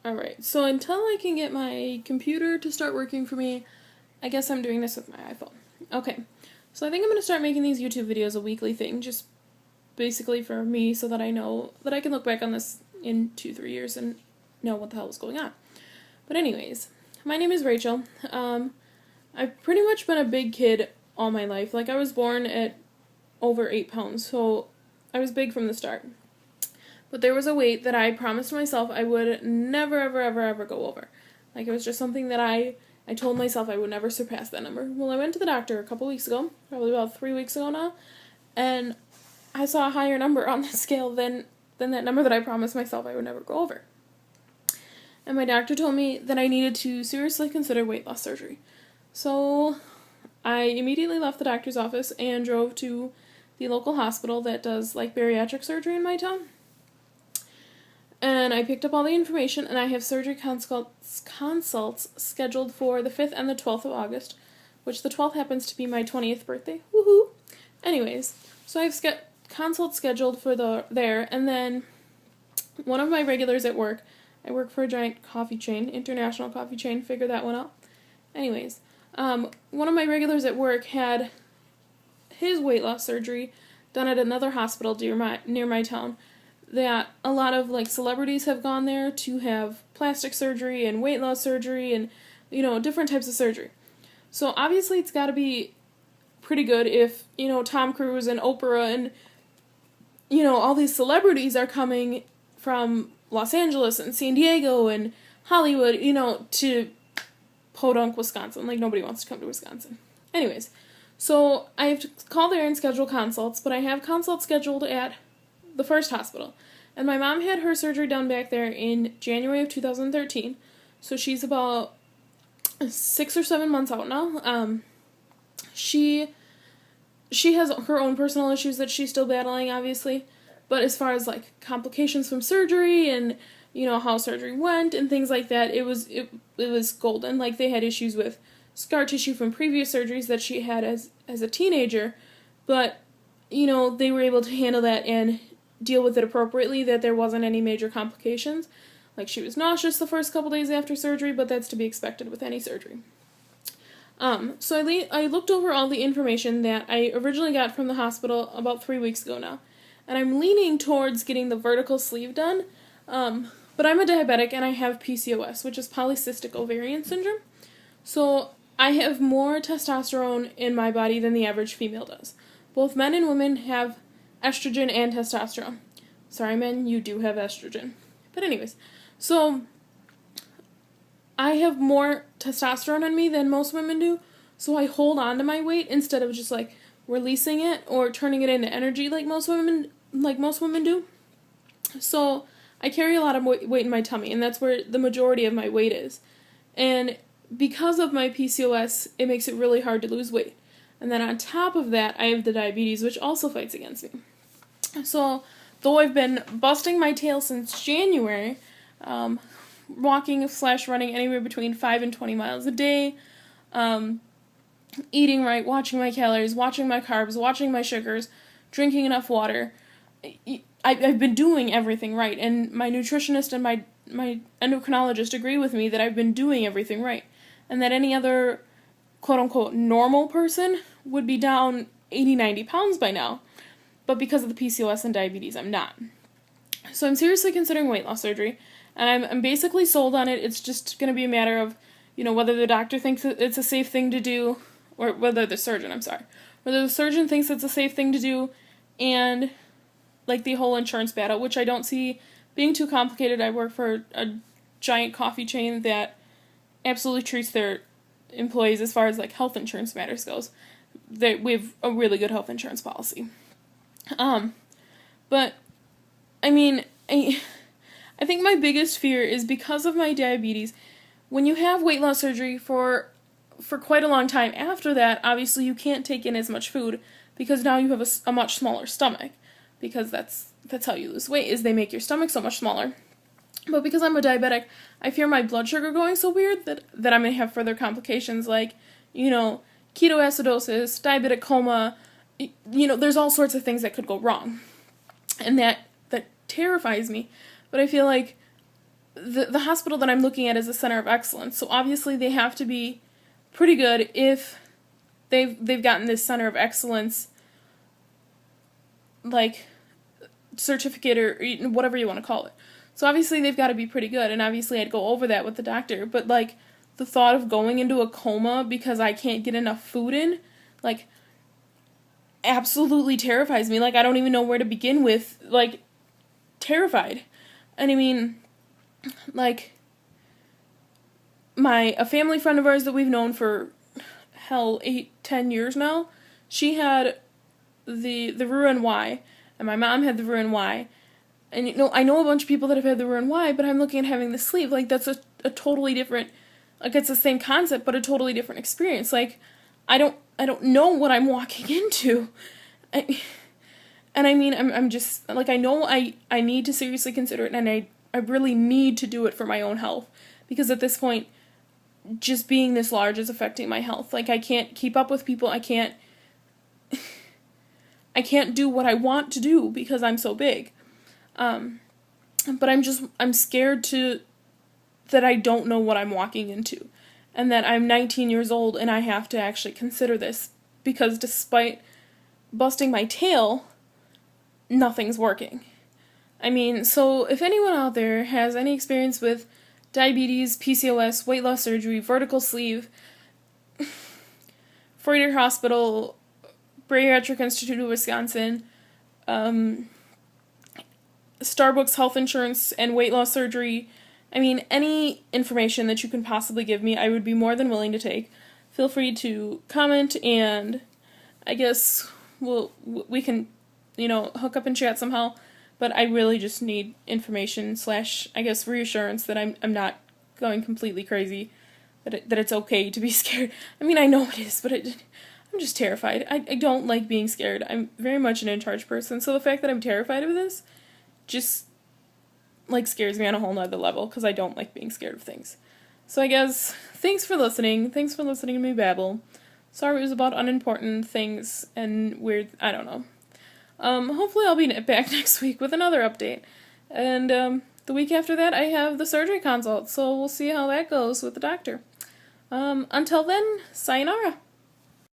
Alright, so until I can get my computer to start working for me, I guess I'm doing this with my iPhone. Okay, so I think I'm going to start making these YouTube videos a weekly thing, just basically for me so that I know that I can look back on this in 2-3 years and know what the hell was going on. But anyways, my name is Rachel. I've pretty much been a big kid all my life. Like, I was born at over 8 pounds, so I was big from the start. But there was a weight that I promised myself I would never, ever, ever, ever go over. Like, it was just something that I told myself I would never surpass that number. Well, I went to the doctor a couple weeks ago, probably about 3 weeks ago now, and I saw a higher number on the scale than that number that I promised myself I would never go over. And my doctor told me that I needed to seriously consider weight loss surgery. So I immediately left the doctor's office and drove to the local hospital that does, like, bariatric surgery in my town. And I picked up all the information, and I have surgery consults scheduled for the 5th and the 12th of August, which the 12th happens to be my 20th birthday. Woohoo! Anyways, so I have consults scheduled for there, and then one of my regulars at work, I work for a giant coffee chain, international coffee chain, figure that one out. Anyways, one of my regulars at work had his weight loss surgery done at another hospital near my town, that a lot of, like, celebrities have gone there to have plastic surgery and weight loss surgery and, different types of surgery. So obviously it's got to be pretty good if, Tom Cruise and Oprah and, all these celebrities are coming from Los Angeles and San Diego and Hollywood, to Podunk, Wisconsin. Like, nobody wants to come to Wisconsin. Anyways, so I have to call there and schedule consults, but I have consults scheduled at the first hospital. And my mom had her surgery done back there in January of 2013. So she's about 6 or 7 months out now. She has her own personal issues that she's still battling, obviously. But as far as, like, complications from surgery and, how surgery went and things like that, it was golden. Like, they had issues with scar tissue from previous surgeries that she had as a teenager. But, they were able to handle that and deal with it appropriately, that there wasn't any major complications. Like, she was nauseous the first couple days after surgery, but that's to be expected with any surgery. So I looked over all the information that I originally got from the hospital about 3 weeks ago now, and I'm leaning towards getting the vertical sleeve done, but I'm a diabetic and I have PCOS, which is polycystic ovarian syndrome, so I have more testosterone in my body than the average female does. Both men and women have estrogen and testosterone. Sorry, men, you do have estrogen. But anyways, so I have more testosterone in me than most women do, so I hold on to my weight instead of just, like, releasing it or turning it into energy like most women do. So I carry a lot of weight in my tummy, and that's where the majority of my weight is. And because of my PCOS, it makes it really hard to lose weight. And then on top of that, I have the diabetes, which also fights against me. So, though I've been busting my tail since January, walking/running anywhere between 5 and 20 miles a day, eating right, watching my calories, watching my carbs, watching my sugars, drinking enough water, I've been doing everything right. And my nutritionist and my endocrinologist agree with me that I've been doing everything right. And that any other quote-unquote normal person would be down 80-90 pounds by now. But because of the PCOS and diabetes, I'm not. So I'm seriously considering weight loss surgery, and I'm basically sold on it. It's just going to be a matter of, whether the doctor thinks it's a safe thing to do, or whether the surgeon thinks it's a safe thing to do, and, like, the whole insurance battle, which I don't see being too complicated. I work for a giant coffee chain that absolutely treats their employees as far as, like, health insurance matters goes. We have a really good health insurance policy. But, I mean, I think my biggest fear is because of my diabetes. When you have weight loss surgery for quite a long time after that, obviously you can't take in as much food because now you have a much smaller stomach, because that's how you lose weight, is they make your stomach so much smaller. But because I'm a diabetic, I fear my blood sugar going so weird that I'm going to have further complications like, ketoacidosis, diabetic coma. There's all sorts of things that could go wrong. And that terrifies me. But I feel like the hospital that I'm looking at is a center of excellence, so obviously they have to be pretty good if they've gotten this center of excellence, like, certificate or whatever you want to call it. So obviously they've got to be pretty good, and obviously I'd go over that with the doctor, but, like, the thought of going into a coma because I can't get enough food in, like, absolutely terrifies me. Like, I don't even know where to begin with, like, terrified. And I mean, like, a family friend of ours that we've known for, 8-10 years now, she had the Roux-en-Y, and my mom had the Roux-en-Y, and, I know a bunch of people that have had the Roux-en-Y, but I'm looking at having the sleeve, like, that's a totally different, like, it's the same concept, but a totally different experience. Like, I don't know what I'm walking into. And I mean, I'm just, like, I know I need to seriously consider it, and I really need to do it for my own health, because at this point, just being this large is affecting my health. Like, I can't keep up with people, I can't do what I want to do because I'm so big. But I'm scared that I don't know what I'm walking into, and that I'm 19 years old and I have to actually consider this, because despite busting my tail, nothing's working. I mean, so if anyone out there has any experience with diabetes, PCOS, weight loss surgery, vertical sleeve, Freudian Hospital, Bariatric Institute of Wisconsin, Starbucks health insurance, and weight loss surgery, I mean, any information that you can possibly give me, I would be more than willing to take. Feel free to comment, and I guess we can, hook up and chat somehow. But I really just need information / I guess reassurance that I'm not going completely crazy, that it's okay to be scared. I mean, I know it is, but I'm just terrified. I don't like being scared. I'm very much an in-charge person, so the fact that I'm terrified of this just, like, scares me on a whole nother level, because I don't like being scared of things. So I guess, thanks for listening. Thanks for listening to me babble. Sorry it was about unimportant things and weird, I don't know. Hopefully I'll be back next week with another update. And, the week after that I have the surgery consult, so we'll see how that goes with the doctor. Until then, sayonara.